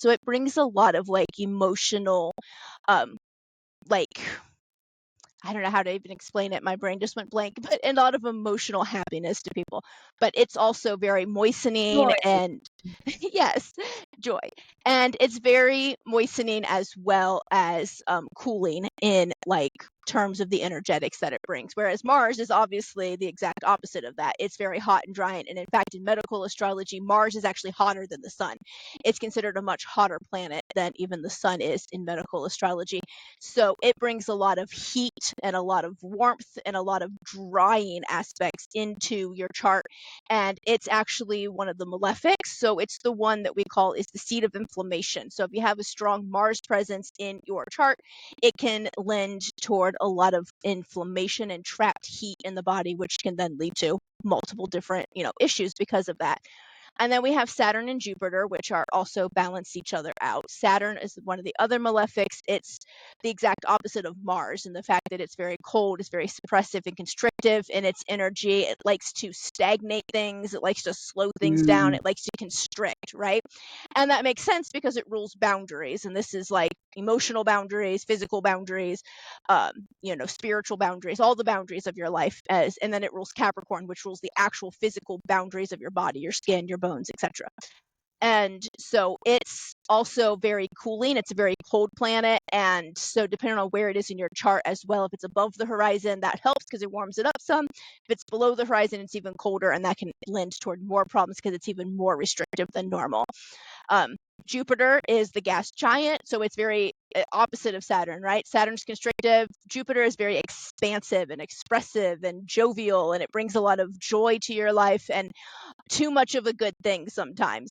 So it brings a lot of like emotional, like, I don't know how to even explain it. My brain just went blank, but a lot of emotional happiness to people. But it's also very moistening Joy. and yes, joy. And it's very moistening as well as cooling in like terms of the energetics that it brings. Whereas Mars is obviously the exact opposite of that. It's very hot and dry. And in fact, in medical astrology, Mars is actually hotter than the sun. It's considered a much hotter planet than even the sun is in medical astrology. So it brings a lot of heat and a lot of warmth and a lot of drying aspects into your chart. And it's actually one of the malefics. So it's the one that we call is the seat of inflammation. So if you have a strong Mars presence in your chart, it can lend toward a lot of inflammation and trapped heat in the body, which can then lead to multiple different, issues because of that. And then we have Saturn and Jupiter, which are also balance each other out. Saturn is one of the other malefics. It's the exact opposite of Mars in the fact that it's very cold, it's very suppressive and constrictive in its energy. It likes to stagnate things, it likes to slow things down, Mm. it likes to constrict, right? And that makes sense because it rules boundaries. And this is like emotional boundaries, physical boundaries, spiritual boundaries, all the boundaries of your life. And then it rules Capricorn, which rules the actual physical boundaries of your body, your skin, your bones, etc. And so it's also very cooling. It's a very cold planet. And so depending on where it is in your chart as well, if it's above the horizon, that helps because it warms it up some. If it's below the horizon, it's even colder, and that can lend toward more problems because it's even more restrictive than normal. Jupiter is the gas giant, so it's very opposite of Saturn, right? Saturn's constrictive. Jupiter is very expansive and expressive and jovial, and it brings a lot of joy to your life and too much of a good thing sometimes.